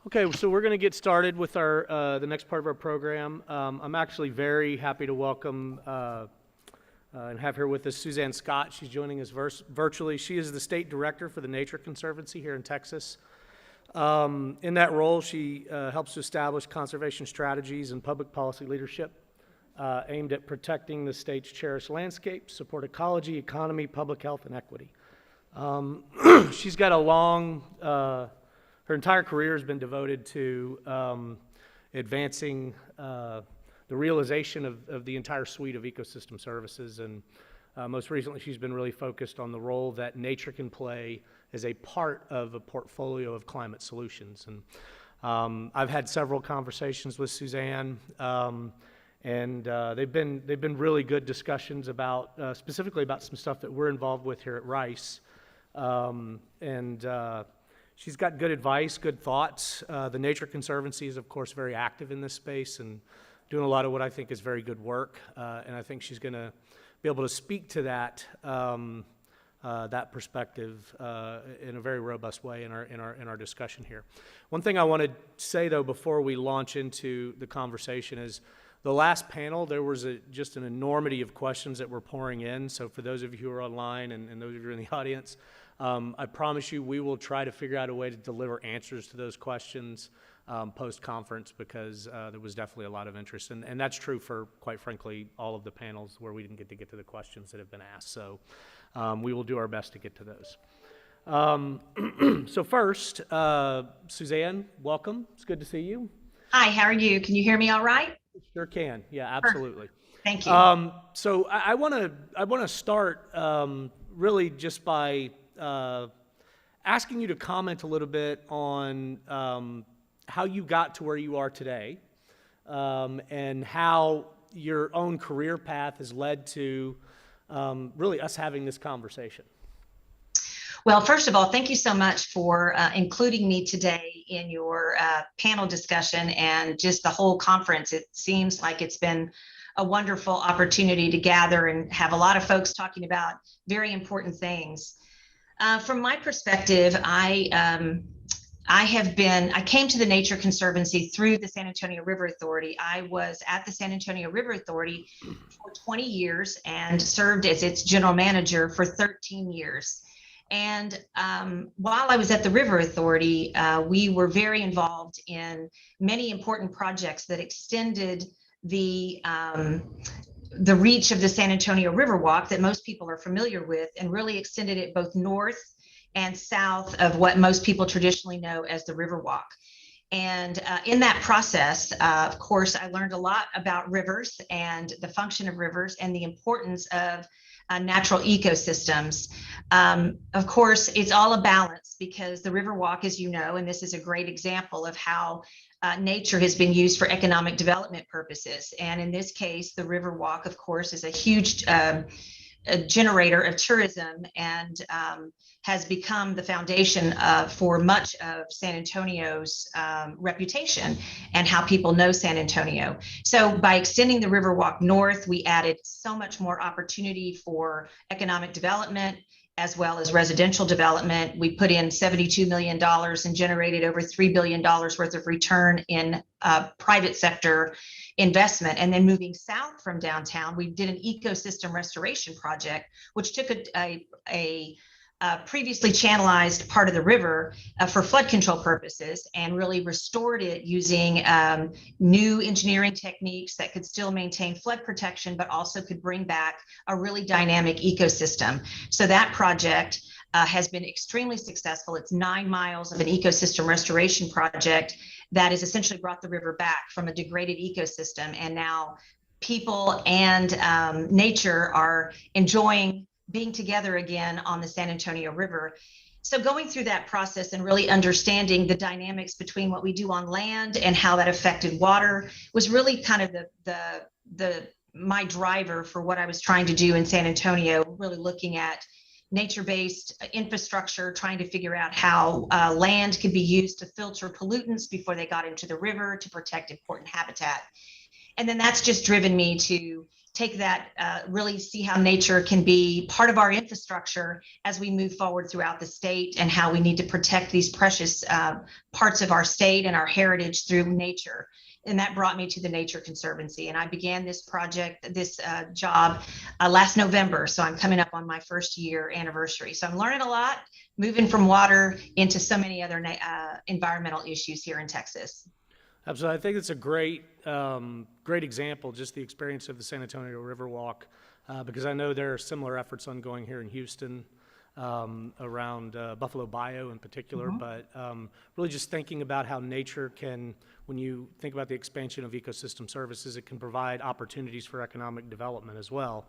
Okay, so we're going to get started with our the next part of our program. I'm actually very happy to welcome and have here with us Suzanne Scott. She's joining us virtually. She is the state director for the Nature Conservancy here in Texas. In that role, she helps to establish conservation strategies and public policy leadership aimed at protecting the state's cherished landscapes, support ecology, economy, public health, and equity. She's got a long her entire career has been devoted to advancing the realization of the entire suite of ecosystem services, and most recently she's been really focused on the role that nature can play as a part of a portfolio of climate solutions. And I've had several conversations with Suzanne, and they've been really good discussions about specifically about some stuff that we're involved with here at Rice. She's got good advice, good thoughts. The Nature Conservancy is, of course, very active in this space and doing a lot of what I think is very good work. And I think she's going to be able to speak to that that perspective in a very robust way in our discussion here. One thing I want to say, though, before we launch into the conversation is the last panel, there was just an enormity of questions that were pouring in. So for those of you who are online and those of you in the audience, I promise you we will try to figure out a way to deliver answers to those questions post-conference, because there was definitely a lot of interest. And that's true for, quite frankly, all of the panels where we didn't get to the questions that have been asked. So we will do our best to get to those. So first, Suzanne, welcome. It's good to see you. Hi, how are you? Can you hear me all right? Sure can. Yeah, absolutely. Thank you. So I want to start really just by asking you to comment a little bit on how you got to where you are today, and how your own career path has led to really us having this conversation. Well, first of all, thank you so much for including me today in your panel discussion and just the whole conference. It seems like it's been a wonderful opportunity to gather and have a lot of folks talking about very important things. From my perspective, I came to the Nature Conservancy through the San Antonio River Authority. I was at the San Antonio River Authority for 20 years and served as its general manager for 13 years. And while I was at the River Authority, we were very involved in many important projects that extended the reach of the San Antonio River Walk that most people are familiar with, and really extended it both north and south of what most people traditionally know as the River Walk. And in that process, of course, I learned a lot about rivers and the function of rivers and the importance of natural ecosystems. Of course, it's all a balance, because the River Walk, as you know, and this is a great example of how nature has been used for economic development purposes. And in this case, the River Walk, of course, is a huge generator of tourism, and has become the foundation for much of San Antonio's reputation and how people know San Antonio. So by extending the River Walk north, we added so much more opportunity for economic development as well as residential development. We put in $72 million and generated over $3 billion worth of return in private sector investment. And then moving south from downtown, we did an ecosystem restoration project, which took a previously channelized part of the river for flood control purposes and really restored it using new engineering techniques that could still maintain flood protection, but also could bring back a really dynamic ecosystem. So that project has been extremely successful. It's 9 miles of an ecosystem restoration project that has essentially brought the river back from a degraded ecosystem. And now people and nature are enjoying being together again on the San Antonio River. So going through that process and really understanding the dynamics between what we do on land and how that affected water was really kind of my driver for what I was trying to do in San Antonio, really looking at nature-based infrastructure, trying to figure out how land could be used to filter pollutants before they got into the river to protect important habitat. And then that's just driven me to take that, really see how nature can be part of our infrastructure as we move forward throughout the state, and how we need to protect these precious parts of our state and our heritage through nature. And that brought me to the Nature Conservancy. And I began this project, this job last November. So I'm coming up on my first year anniversary. So I'm learning a lot, moving from water into so many other environmental issues here in Texas. Absolutely. I think it's a great example, just the experience of the San Antonio River Walk, because I know there are similar efforts ongoing here in Houston, around Buffalo Bayou in particular, but really just thinking about how nature can, when you think about the expansion of ecosystem services, it can provide opportunities for economic development as well.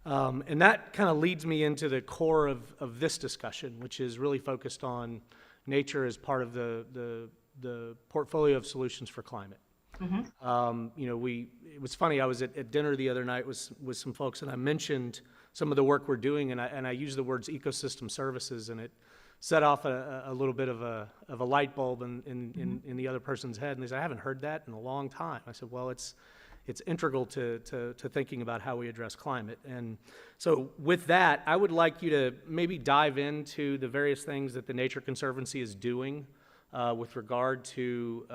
And that kind of leads me into the core of this discussion, which is really focused on nature as part of the portfolio of solutions for climate. It was funny, I was at dinner the other night with some folks, and I mentioned some of the work we're doing, and I used the words ecosystem services, and it set off a little bit of a light bulb in the other person's head, and they said, I haven't heard that in a long time. I said, well, it's integral to thinking about how we address climate. And so with that, I would like you to maybe dive into the various things that the Nature Conservancy is doing with regard to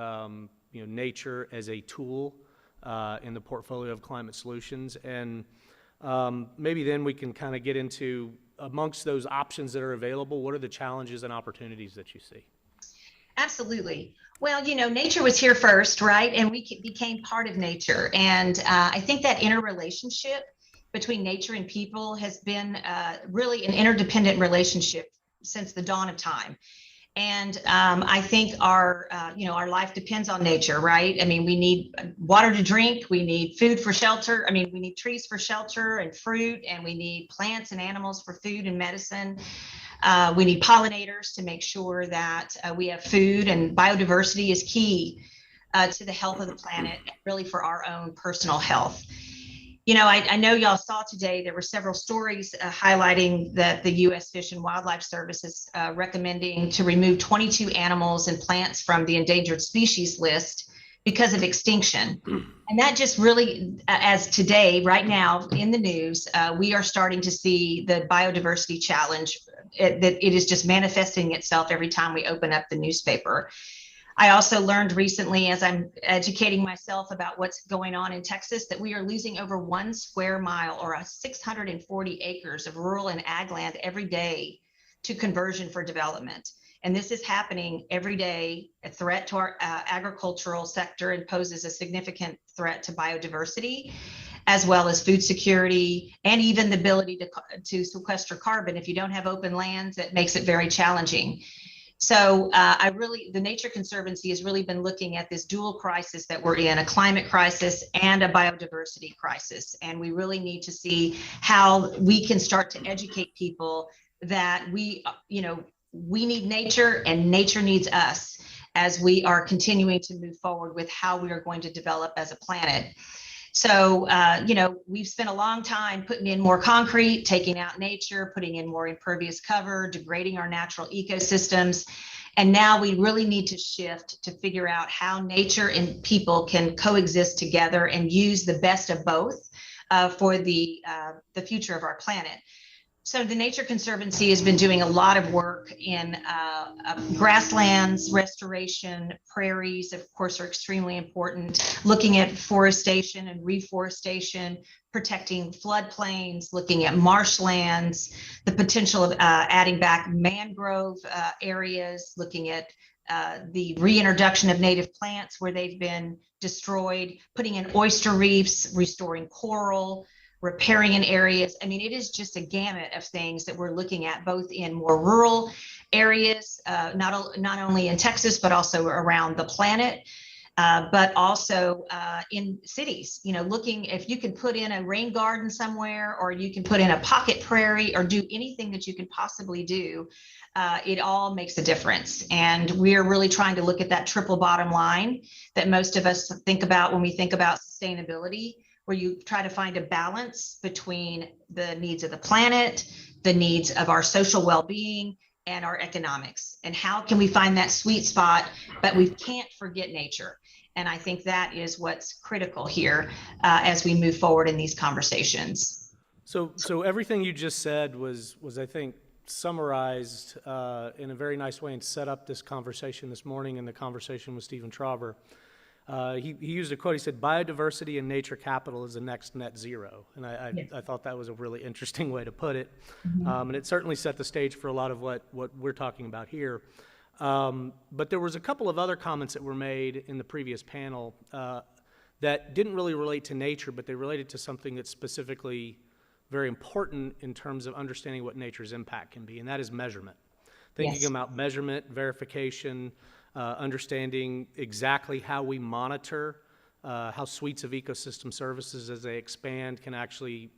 nature as a tool in the portfolio of climate solutions. And maybe then we can kind of get into, amongst those options that are available, what are the challenges and opportunities that you see? Absolutely. Well, nature was here first, right? And we became part of nature. And I think that interrelationship between nature and people has been really an interdependent relationship since the dawn of time. And I think our life depends on nature, right? I mean, we need water to drink, we need food for shelter. I mean, we need trees for shelter and fruit, and we need plants and animals for food and medicine. We need pollinators to make sure that we have food, and biodiversity is key to the health of the planet, really for our own personal health. I know y'all saw today, there were several stories highlighting that the U.S. Fish and Wildlife Service is recommending to remove 22 animals and plants from the endangered species list because of extinction. And that just really, as today, right now in the news, we are starting to see the biodiversity challenge, that it is just manifesting itself every time we open up the newspaper. I also learned recently, as I'm educating myself about what's going on in Texas, that we are losing over 1 square mile, or 640 acres of rural and ag land every day to conversion for development. And this is happening every day, a threat to our agricultural sector, and poses a significant threat to biodiversity, as well as food security, and even the ability to sequester carbon. If you don't have open lands, it makes it very challenging. So the Nature Conservancy has really been looking at this dual crisis that we're in, a climate crisis and a biodiversity crisis. And we really need to see how we can start to educate people that we need nature, and nature needs us, as we are continuing to move forward with how we are going to develop as a planet. So, we've spent a long time putting in more concrete, taking out nature, putting in more impervious cover, degrading our natural ecosystems. And now we really need to shift to figure out how nature and people can coexist together and use the best of both for the future of our planet. So the Nature Conservancy has been doing a lot of work in grasslands restoration. Prairies, of course, are extremely important. Looking at forestation and reforestation, protecting floodplains, looking at marshlands, the potential of adding back mangrove areas, looking at the reintroduction of native plants where they've been destroyed, putting in oyster reefs, restoring coral, repairing in areas. I mean, it is just a gamut of things that we're looking at, both in more rural areas, not only in Texas, but also around the planet, but also in cities. Looking if you can put in a rain garden somewhere, or you can put in a pocket prairie, or do anything that you can possibly do, it all makes a difference. And we're really trying to look at that triple bottom line that most of us think about when we think about sustainability, where you try to find a balance between the needs of the planet, the needs of our social well-being, and our economics. And how can we find that sweet spot? But we can't forget nature. And I think that is what's critical here as we move forward in these conversations. So everything you just said was I think, summarized in a very nice way and set up this conversation this morning in the conversation with Stephen Trauber. He used a quote. He said, "Biodiversity and nature capital is the next net zero." And I thought that was a really interesting way to put it. And it certainly set the stage for a lot of what we're talking about here. But there was a couple of other comments that were made in the previous panel that didn't really relate to nature, but they related to something that's specifically very important in terms of understanding what nature's impact can be, and that is measurement. Thinking about measurement, verification, understanding exactly how we monitor how suites of ecosystem services as they expand can actually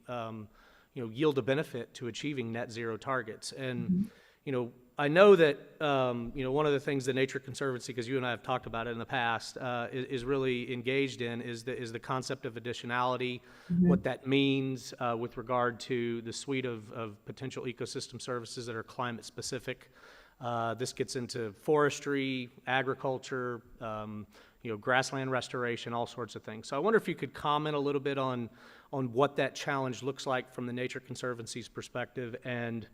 yield a benefit to achieving net zero targets. And I know that one of the things the Nature Conservancy, because you and I have talked about it in the past, is really engaged in is the concept of additionality, what that means with regard to the suite of potential ecosystem services that are climate specific. This gets into forestry, agriculture, grassland restoration, all sorts of things. So I wonder if you could comment a little bit on what that challenge looks like from the Nature Conservancy's perspective, and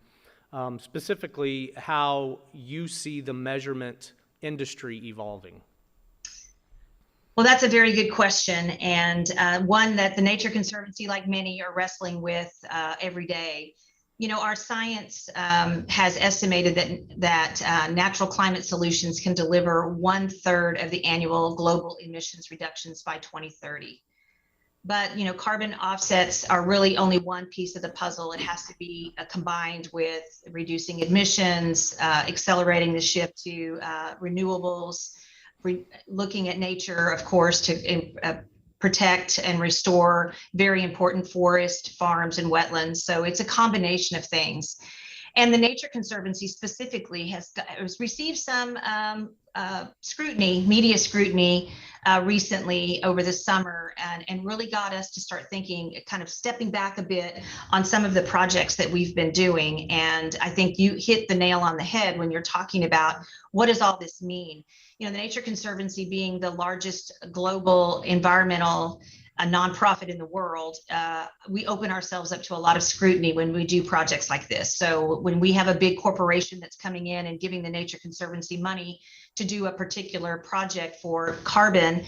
specifically how you see the measurement industry evolving. Well, that's a very good question, and one that the Nature Conservancy, like many, are wrestling with every day. Our science has estimated that natural climate solutions can deliver 1/3 of the annual global emissions reductions by 2030. But carbon offsets are really only one piece of the puzzle. It has to be combined with reducing emissions, accelerating the shift to renewables, looking at nature, of course, to protect and restore very important forest, farms, and wetlands. So it's a combination of things. And the Nature Conservancy specifically has received some scrutiny, media scrutiny recently over the summer, and really got us to start thinking, kind of stepping back a bit on some of the projects that we've been doing. And I think you hit the nail on the head when you're talking about what does all this mean? The Nature Conservancy, being the largest global environmental a nonprofit in the world, we open ourselves up to a lot of scrutiny when we do projects like this. So when we have a big corporation that's coming in and giving the Nature Conservancy money to do a particular project for carbon,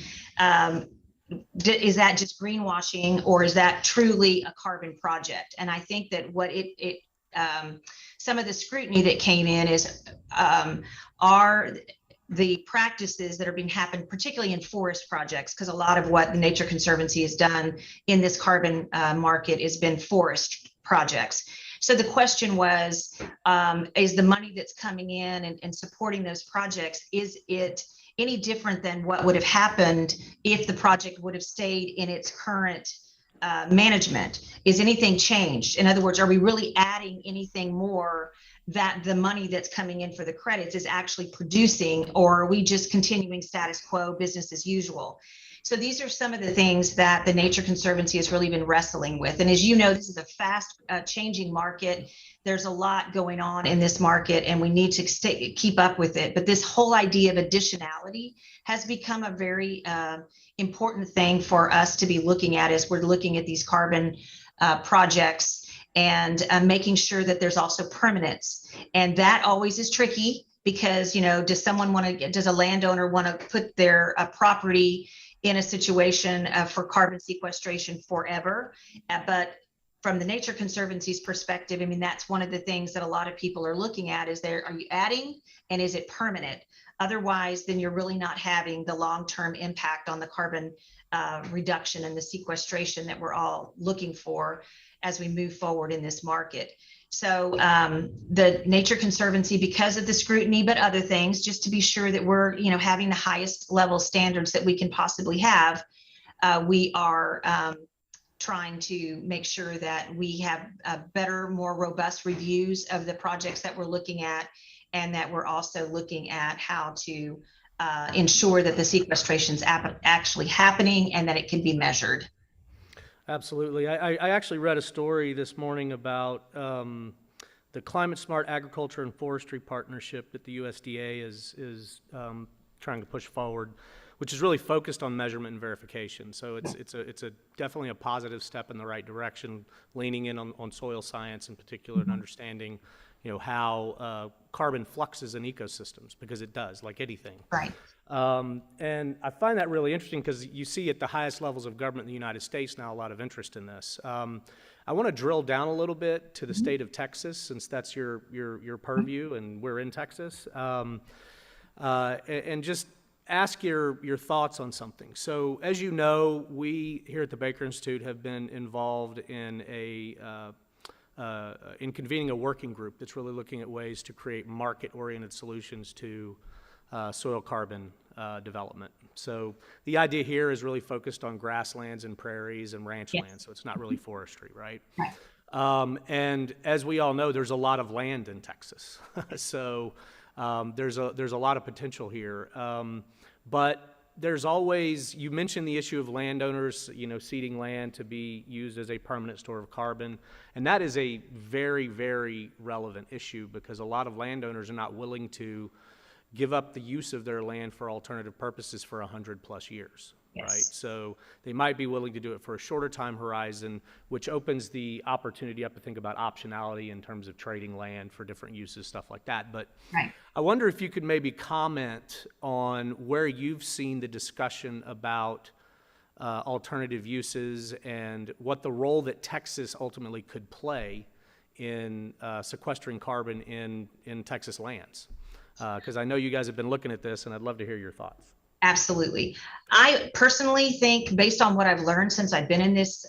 is that just greenwashing, or is that truly a carbon project? And I think that what some of the scrutiny that came in is are the practices that are being happened, particularly in forest projects, because a lot of what the Nature Conservancy has done in this carbon market has been forest projects. So the question was, is the money that's coming in and supporting those projects, is it any different than what would have happened if the project would have stayed in its current management? Is anything changed? In other words, are we really adding anything more that the money that's coming in for the credits is actually producing, or are we just continuing status quo, business as usual? So these are some of the things that the Nature Conservancy has really been wrestling with. And as you know, this is a fast changing market. There's a lot going on in this market, and we need to keep up with it. But this whole idea of additionality has become a very important thing for us to be looking at as we're looking at these carbon projects, and making sure that there's also permanence. And that always is tricky, because does a landowner want to put their property in a situation for carbon sequestration forever? But from the Nature Conservancy's perspective, I mean, that's one of the things that a lot of people are looking at, is are you adding, and is it permanent? Otherwise, then you're really not having the long-term impact on the carbon reduction and the sequestration that we're all looking for as we move forward in this market. So the Nature Conservancy, because of the scrutiny, but other things, just to be sure that we're having the highest level standards that we can possibly have, we are trying to make sure that we have better, more robust reviews of the projects that we're looking at, and that we're also looking at how to ensure that the sequestration is actually happening and that it can be measured. Absolutely. I actually read a story this morning about the Climate Smart Agriculture and Forestry Partnership that the USDA is trying to push forward, which is really focused on measurement and verification. So it's a definitely a positive step in the right direction, leaning in on soil science in particular and understanding, how carbon fluxes in ecosystems, because it does, like anything. Right. And I find that really interesting because you see at the highest levels of government in the United States now a lot of interest in this. I want to drill down a little bit to the state of Texas, since that's your purview and we're in Texas, and just ask your thoughts on something. So as you know, we here at the Baker Institute have been involved in in convening a working group that's really looking at ways to create market-oriented solutions to soil carbon development. So the idea here is really focused on grasslands and prairies and ranch land, so it's not really forestry, right? Right. And as we all know, there's a lot of land in Texas, so there's a lot of potential here. But there's always, you mentioned the issue of landowners, ceding land to be used as a permanent store of carbon. And that is a very, very relevant issue, because a lot of landowners are not willing to give up the use of their land for alternative purposes for 100+ years. Yes. Right? So they might be willing to do it for a shorter time horizon, which opens the opportunity up to think about optionality in terms of trading land for different uses, stuff like that. But Right. I wonder if you could maybe comment on where you've seen the discussion about alternative uses and what the role that Texas ultimately could play in sequestering carbon in Texas lands. Because I know you guys have been looking at this, and I'd love to hear your thoughts. Absolutely. I personally think, based on what I've learned since I've been in this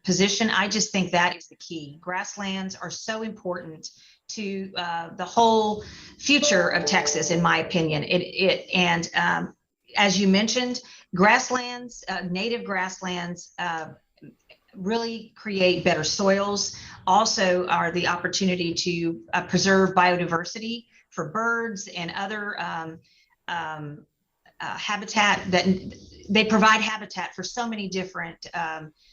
position, I just think that is the key. Grasslands are so important to the whole future of Texas, in my opinion. As you mentioned, grasslands, native grasslands, really create better soils. Also, are the opportunity to preserve biodiversity for birds and other habitat. That they provide habitat for so many different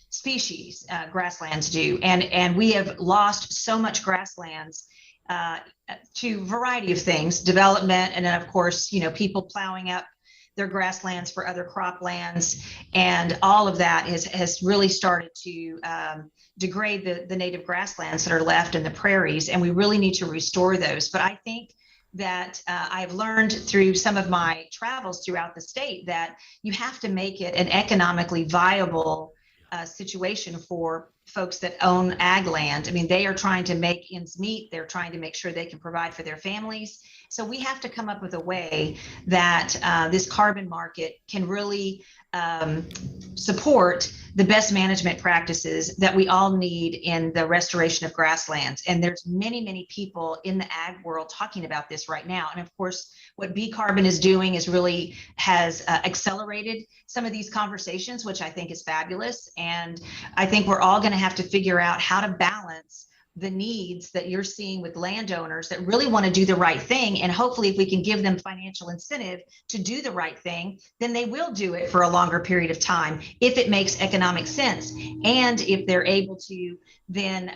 species. Grasslands do, and we have lost so much grasslands to a variety of things, development, and then of course, people plowing up their grasslands for other croplands, and all of that has really started to degrade the native grasslands that are left in the prairies, and we really need to restore those. But I think that I've learned through some of my travels throughout the state that you have to make it an economically viable situation for folks that own ag land. I mean, they are trying to make ends meet. They're trying to make sure they can provide for their families. So we have to come up with a way that this carbon market can really support the best management practices that we all need in the restoration of grasslands. And there's many, many people in the ag world talking about this right now. And of course, what B Carbon is doing is really has accelerated some of these conversations, which I think is fabulous. And I think we're all going to have to figure out how to balance the needs that you're seeing with landowners that really want to do the right thing. And hopefully if we can give them financial incentive to do the right thing, then they will do it for a longer period of time if it makes economic sense. And if they're able to then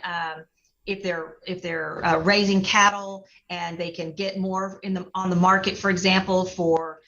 if they're raising cattle and they can get more on the market, for example, for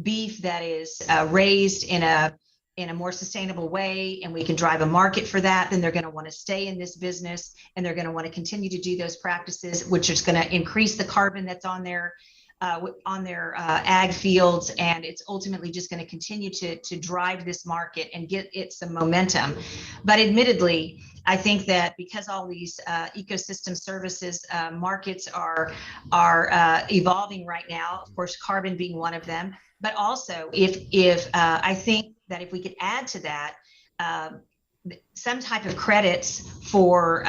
beef that is raised in a more sustainable way, and we can drive a market for that, then they're going to want to stay in this business, and they're going to want to continue to do those practices, which is going to increase the carbon that's on their ag fields, and it's ultimately just going to continue to drive this market and get it some momentum. But admittedly, I think that because all these ecosystem services markets are evolving right now, of course, carbon being one of them, but also if I think that if we could add to that some type of credits for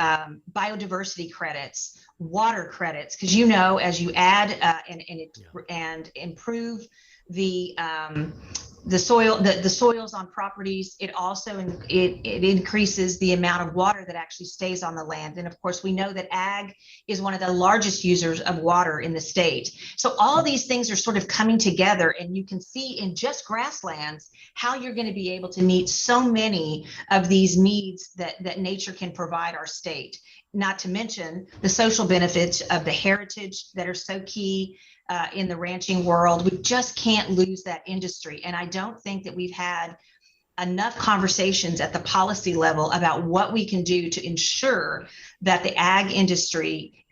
biodiversity credits, water credits, because as you add and improve the soil, the soils on properties, it also it increases the amount of water that actually stays on the land. And of course, we know that ag is one of the largest users of water in the state. So all of these things are sort of coming together, and you can see in just grasslands how you're going to be able to meet so many of these needs that nature can provide our state. not to mention the social benefits of the heritage that are so key in the ranching world. We just can't lose that industry. And I don't think that we've had enough conversations at the policy level about what we can do to ensure that the ag industry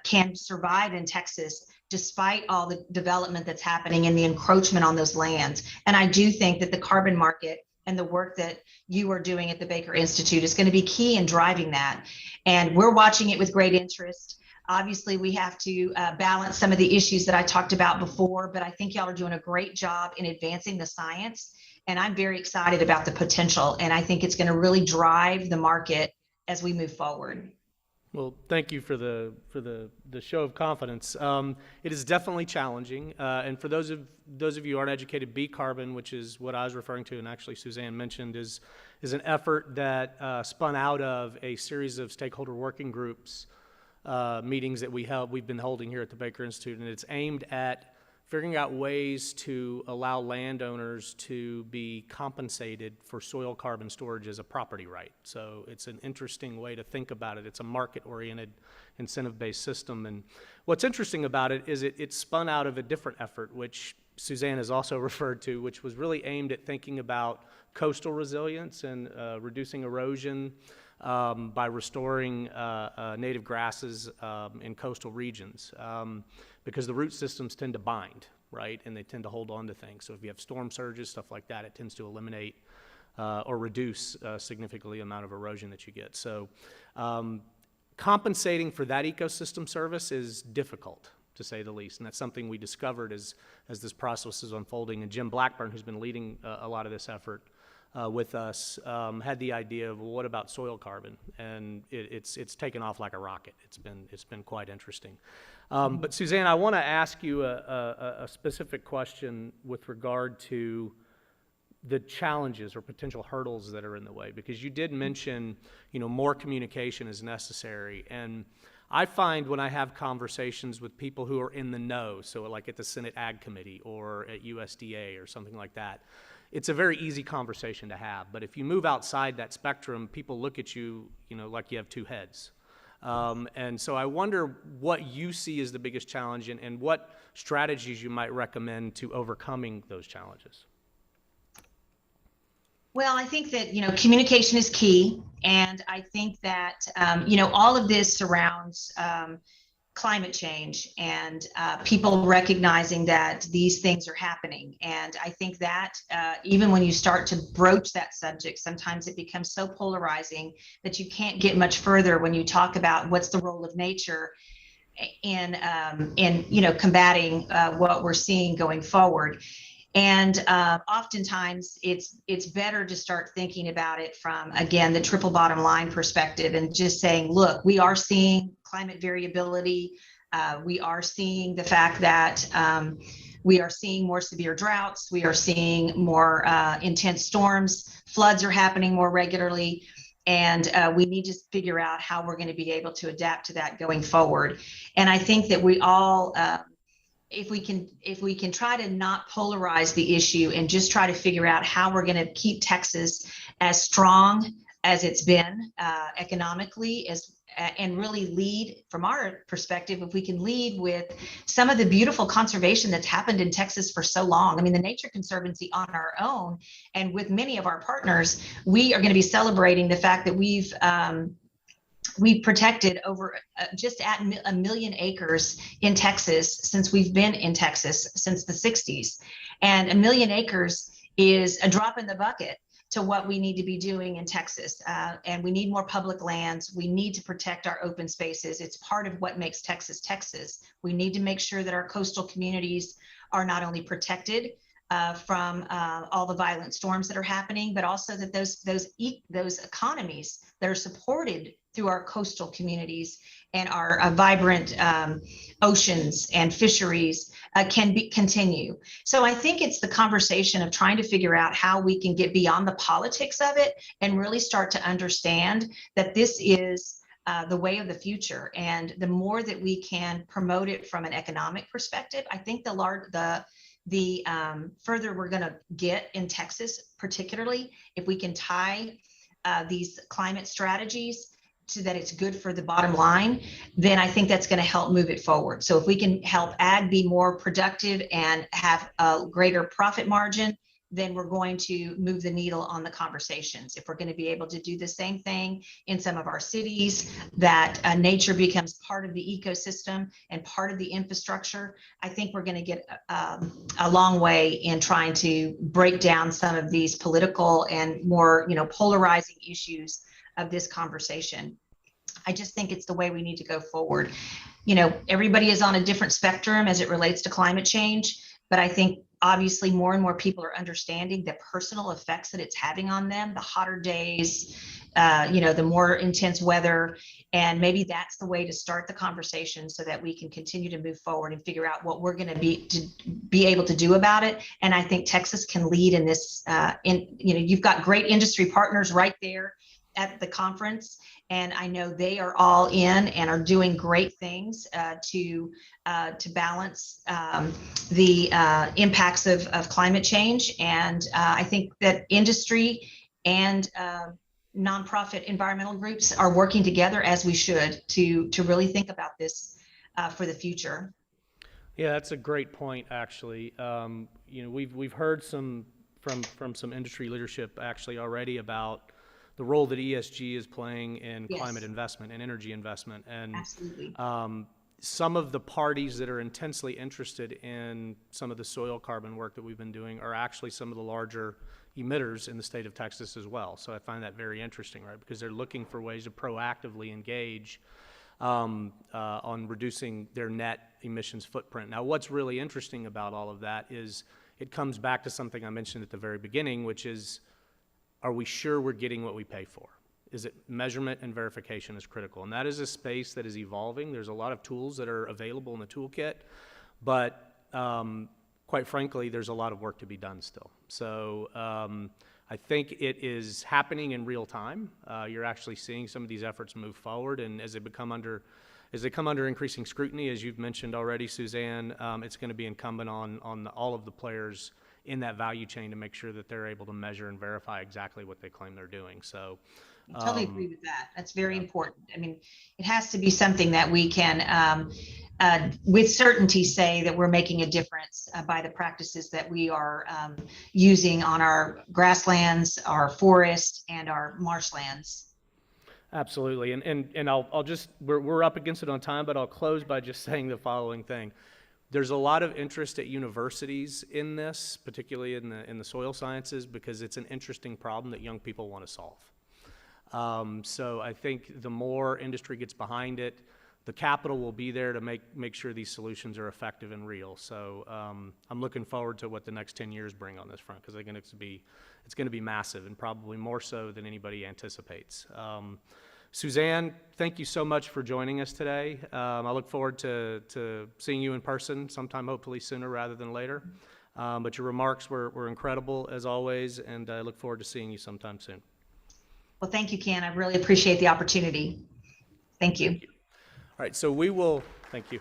can survive in Texas despite all the development that's happening and the encroachment on those lands. And I do think that the carbon market and the work that you are doing at the Baker Institute is going to be key in driving that. And we're watching it with great interest. Obviously, we have to balance some of the issues that I talked about before, but I think y'all are doing a great job in advancing the science. And I'm very excited about the potential. And I think it's going to really drive the market as we move forward. Well, thank you for the show of confidence. It is definitely challenging, and for those of you who aren't educated, B Carbon, which is what I was referring to, and actually Suzanne mentioned, is an effort that spun out of a series of stakeholder working groups meetings that we've been holding here at the Baker Institute, and it's aimed at figuring out ways to allow landowners to be compensated for soil carbon storage as a property right. So it's an interesting way to think about it. It's a market-oriented, incentive-based system. And what's interesting about it is it spun out of a different effort, which Suzanne has also referred to, which was really aimed at thinking about coastal resilience and reducing erosion by restoring native grasses in coastal regions. Because the root systems tend to bind, right? And they tend to hold on to things. So if you have storm surges, stuff like that, it tends to eliminate or reduce significantly the amount of erosion that you get. So compensating for that ecosystem service is difficult, to say the least. And that's something we discovered as this process is unfolding. And Jim Blackburn, who's been leading a lot of this effort with us, had the idea of, well, what about soil carbon? And it's taken off like a rocket. It's been quite interesting. But Suzanne, I want to ask you a specific question with regard to the challenges or potential hurdles that are in the way, because you did mention, more communication is necessary. And I find when I have conversations with people who are in the know, so like at the Senate Ag Committee or at USDA or something like that, it's a very easy conversation to have. But if you move outside that spectrum, people look at you, like you have two heads. And so I wonder what you see as the biggest challenge and what strategies you might recommend to overcoming those challenges. Well, I think that, communication is key. And I think that, all of this surrounds climate change and people recognizing that these things are happening. And I think that even when you start to broach that subject, sometimes it becomes so polarizing that you can't get much further when you talk about what's the role of nature in combating what we're seeing going forward. And oftentimes it's better to start thinking about it from, again, the triple bottom line perspective and just saying, look, we are seeing climate variability. We are seeing the fact that we are seeing more severe droughts. We are seeing more intense storms. Floods are happening more regularly. And we need to figure out how we're going to be able to adapt to that going forward. And I think that we all, if we can try to not polarize the issue and just try to figure out how we're going to keep Texas as strong as it's been economically, and really lead from our perspective, if we can lead with some of the beautiful conservation that's happened in Texas for so long. I mean, the Nature Conservancy on our own and with many of our partners, we are going to be celebrating the fact that we've protected over just at 1 million acres in Texas since we've been in Texas since the 60s. And 1 million acres is a drop in the bucket to what we need to be doing in Texas. And we need more public lands. We need to protect our open spaces. It's part of what makes Texas, Texas. We need to make sure that our coastal communities are not only protected from all the violent storms that are happening, but also that those economies that are supported through our coastal communities and our vibrant oceans and fisheries can continue. So I think it's the conversation of trying to figure out how we can get beyond the politics of it and really start to understand that this is the way of the future. And the more that we can promote it from an economic perspective, I think the further we're going to get in Texas, particularly if we can tie these climate strategies so that it's good for the bottom line, then I think that's going to help move it forward. So if we can help ag be more productive and have a greater profit margin, then we're going to move the needle on the conversations. If we're going to be able to do the same thing in some of our cities, that nature becomes part of the ecosystem and part of the infrastructure, I think we're going to get a long way in trying to break down some of these political and more, polarizing issues of this conversation. I just think it's the way we need to go forward. Everybody is on a different spectrum as it relates to climate change, but I think obviously more and more people are understanding the personal effects that it's having on them, the hotter days, the more intense weather, and maybe that's the way to start the conversation so that we can continue to move forward and figure out what we're going to be able to do about it. And I think Texas can lead in this. You've got great industry partners right there at the conference, and I know they are all in and are doing great things to balance the impacts of climate change. And I think that industry and nonprofit environmental groups are working together, as we should, to really think about this for the future. Yeah, that's a great point, actually. We've heard from some industry leadership actually already about the role that ESG is playing in Yes. climate investment and energy investment. And Absolutely. some of the parties that are intensely interested in some of the soil carbon work that we've been doing are actually some of the larger emitters in the state of Texas as well. So I find that very interesting, right? Because they're looking for ways to proactively engage on reducing their net emissions footprint. Now, what's really interesting about all of that is it comes back to something I mentioned at the very beginning, which is, are we sure we're getting what we pay for? Is it measurement and verification is critical? And that is a space that is evolving. There's a lot of tools that are available in the toolkit, but quite frankly, there's a lot of work to be done still. So I think it is happening in real time. You're actually seeing some of these efforts move forward, and as they come under increasing scrutiny, as you've mentioned already, Suzanne, it's going to be incumbent on all of the players in that value chain to make sure that they're able to measure and verify exactly what they claim they're doing. So I totally agree with that. That's very important. I mean, it has to be something that we can with certainty say that we're making a difference by the practices that we are using on our grasslands, our forests, and our marshlands. absolutely. And I'll just, we're up against it on time, but I'll close by just saying the following thing. There's a lot of interest at universities in this, particularly in the soil sciences, because it's an interesting problem that young people want to solve. So I think the more industry gets behind it, the capital will be there to make sure these solutions are effective and real. So I'm looking forward to what the next 10 years bring on this front, because I think it's going to be massive, and probably more so than anybody anticipates. Suzanne, thank you so much for joining us today. I look forward to seeing you in person sometime, hopefully sooner rather than later. But your remarks were incredible, as always, and I look forward to seeing you sometime soon. Well, thank you, Ken. I really appreciate the opportunity. Thank you. All right, so thank you.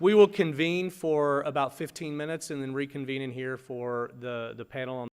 We will convene for about 15 minutes and then reconvene in here for the panel on